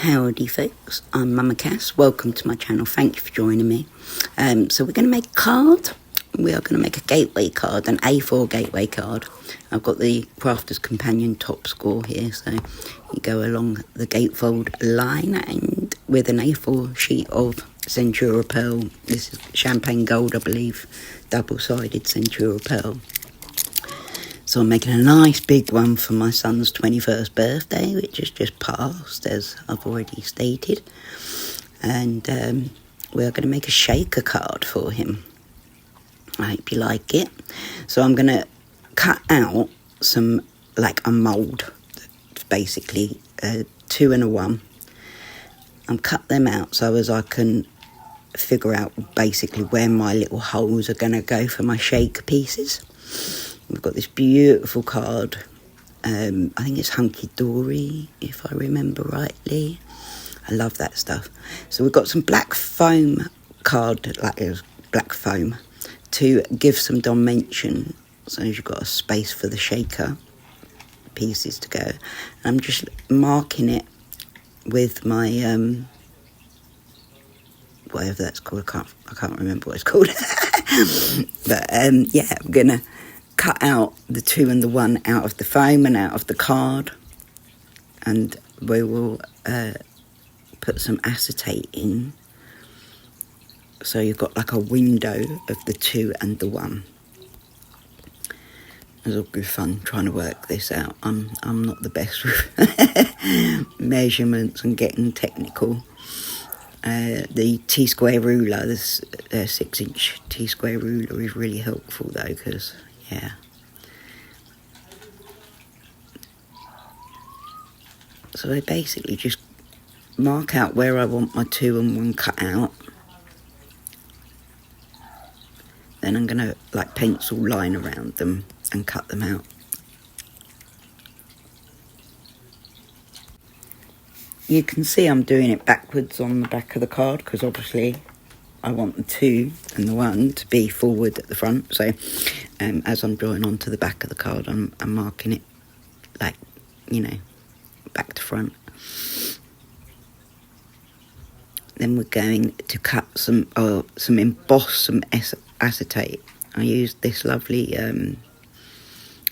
Howdy folks, I'm Mama Cass. Welcome to my channel. Thank you for joining me. So we're going to make a card. We are going to make a gateway card, an A4 gateway card. I've got the Crafter's Companion top score here, so you go along the gatefold line and with an A4 sheet of Centura Pearl. This is champagne gold, I believe, double-sided Centura Pearl. So I'm making a nice big one for my son's 21st birthday, which has just passed, as I've already stated. And we're going to make a shaker card for him. I hope you like it. So I'm going to cut out some, like a mould, basically, 2 and a 1. And cut them out so as I can figure out basically where my little holes are going to go for my shaker pieces. We've got this beautiful card. I think it's Hunky Dory, if I remember rightly. I love that stuff. So we've got some black foam card, like it was black foam, to give some dimension. So you've got a space for the shaker pieces to go. And I'm just marking it with my whatever that's called. I can't remember what it's called. But yeah, I'm gonna cut out the 2 and the 1 out of the foam and out of the card, and we will put some acetate in, so you've got like a window of the 2 and the 1. It's all good fun trying to work this out. I'm not the best with measurements and getting technical. The T-square ruler, this 6-inch T-square ruler is really helpful though, because yeah. So I basically just mark out where I want my 2 and 1 cut out. Then I'm going to like pencil line around them and cut them out. You can see I'm doing it backwards on the back of the card because obviously I want the 2 and the 1 to be forward at the front. So as I'm drawing onto the back of the card, I'm marking it like, you know, back to front. Then we're going to cut emboss some acetate. I used this lovely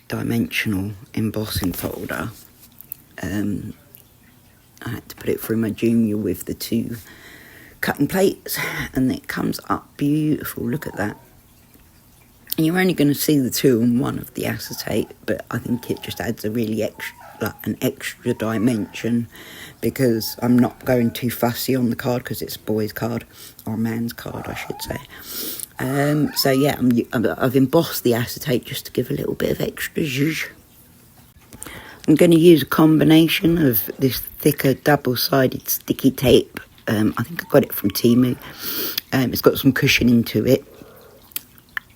dimensional embossing folder. I had to put it through my Junior with the 2 cutting plates, and it comes up beautiful. Look at that. And you're only going to see the 2 and 1 of the acetate, but I think it just adds a really an extra dimension, because I'm not going too fussy on the card because it's a boy's card, or a man's card I should say. So yeah, I've embossed the acetate just to give a little bit of extra zhuzh. I'm going to use a combination of this thicker double-sided sticky tape. I think I got it from Temu. It's got some cushioning to it,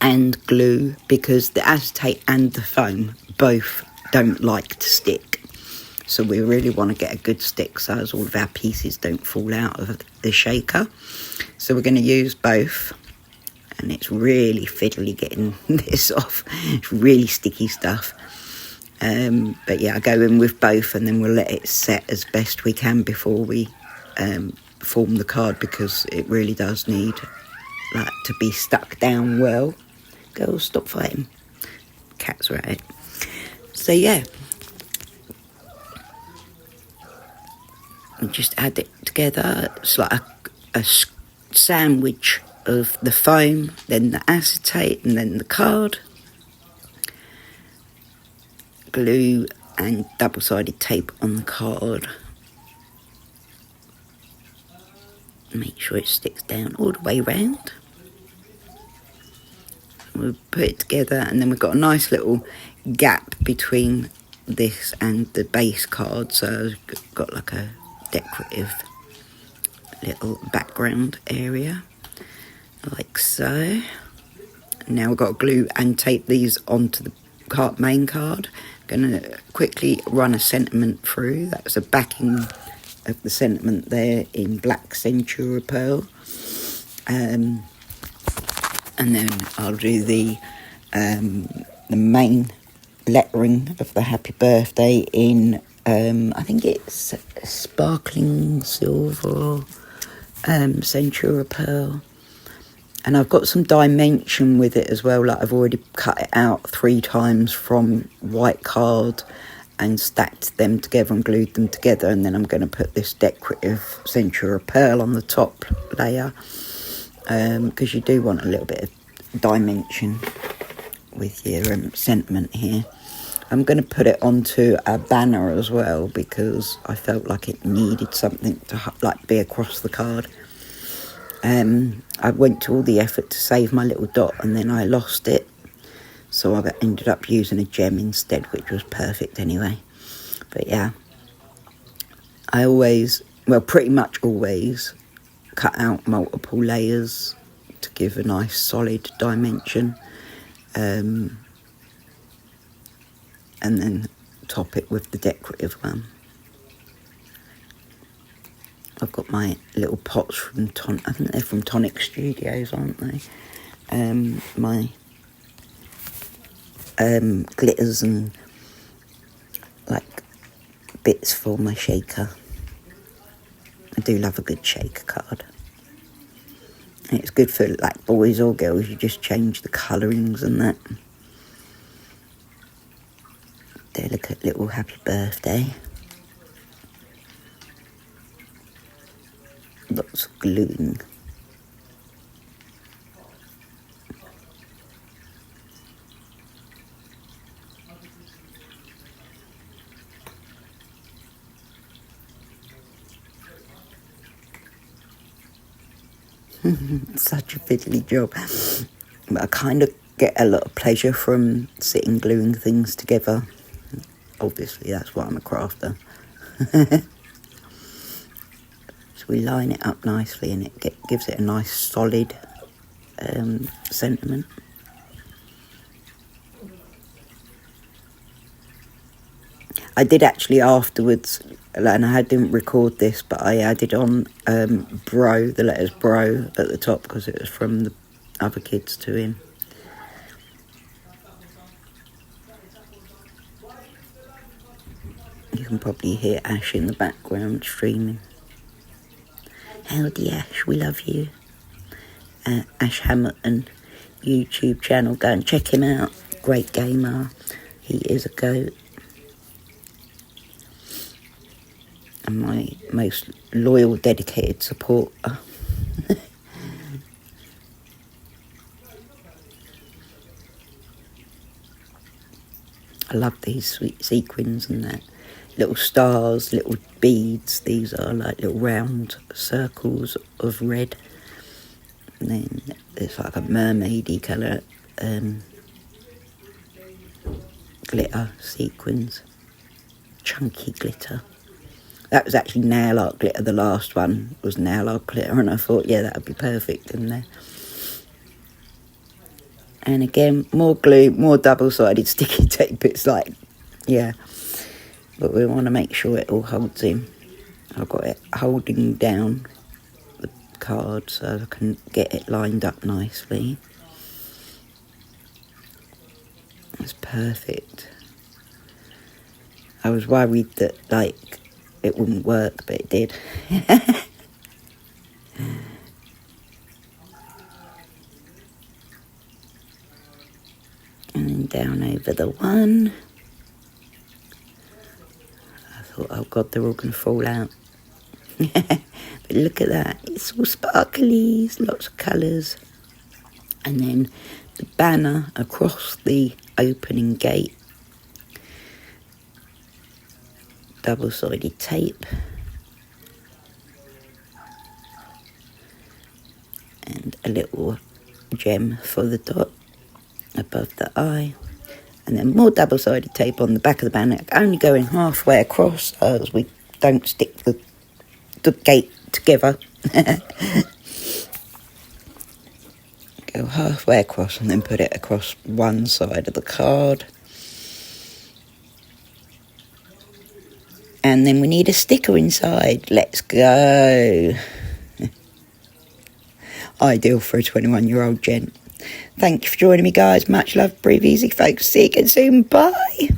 and glue, because the acetate and the foam both don't like to stick. So we really want to get a good stick so as all of our pieces don't fall out of the shaker. So we're going to use both, and it's really fiddly getting this off. It's really sticky stuff. But yeah, I go in with both, and then we'll let it set as best we can before we form the card, because it really does need like to be stuck down well. Girls, stop fighting. Cats are at it. So yeah, and just add it together. It's like a sandwich of the foam, then the acetate, and then the card. Glue and double-sided tape on the card. Make sure it sticks down all the way round. We'll put it together, and then we've got a nice little gap between this and the base card, so I've got like a decorative little background area, like so. Now we've got to glue and tape these onto the main card. Going to quickly run a sentiment through. That's a backing of the sentiment there in black Centura Pearl. And then I'll do the main lettering of the happy birthday in I think it's sparkling silver, Centura Pearl. And I've got some dimension with it as well. Like I've already cut it out 3 times from white card and stacked them together and glued them together. And then I'm going to put this decorative Centura Pearl on the top layer. Because you do want a little bit of dimension with your sentiment here. I'm going to put it onto a banner as well because I felt like it needed something to like be across the card. I went to all the effort to save my little dot and then I lost it. So I ended up using a gem instead, which was perfect anyway. But yeah, I always, well, pretty much always cut out multiple layers to give a nice solid dimension. And then top it with the decorative one. I've got my little pots from I think they're from Tonic Studios, aren't they? My glitters and like bits for my shaker. I do love a good shaker card. And it's good for like boys or girls, you just change the colourings and that. Delicate little happy birthday. Lots of gluing. Such a fiddly job. But I kind of get a lot of pleasure from sitting gluing things together. Obviously, that's why I'm a crafter. So we line it up nicely and it gives it a nice solid sentiment. I did actually afterwards, and I didn't record this, but I added on bro, the letters bro at the top because it was from the other kids to him. You can probably hear Ash in the background streaming. Howdy Ash, we love you. Ash Hamilton YouTube channel, go and check him out. Great gamer, he is a goat. And my most loyal, dedicated supporter. I love these sweet sequins and that. Little stars, little beads. These are like little round circles of red. And then there's like a mermaidy colour glitter sequins. Chunky glitter. That was actually nail art glitter. The last one was nail art glitter, and I thought, yeah, that would be perfect in there. And again, more glue, more double-sided sticky tape. It's like, yeah. But we want to make sure it all holds in. I've got it holding down the card so I can get it lined up nicely. That's perfect. I was worried that, like, it wouldn't work, but it did. And then down over the one. I thought, oh God, they're all going to fall out. But look at that. It's all sparklies, lots of colours. And then the banner across the opening gate. Double-sided tape. And a little gem for the dot above the eye. And then more double-sided tape on the back of the banner, only going halfway across as we don't stick the gate together. Go halfway across and then put it across one side of the card. And then we need a sticker inside. Let's go. Ideal for a 21-year-old gent. Thank you for joining me, guys. Much love. Breathe easy, folks. See you again soon. Bye.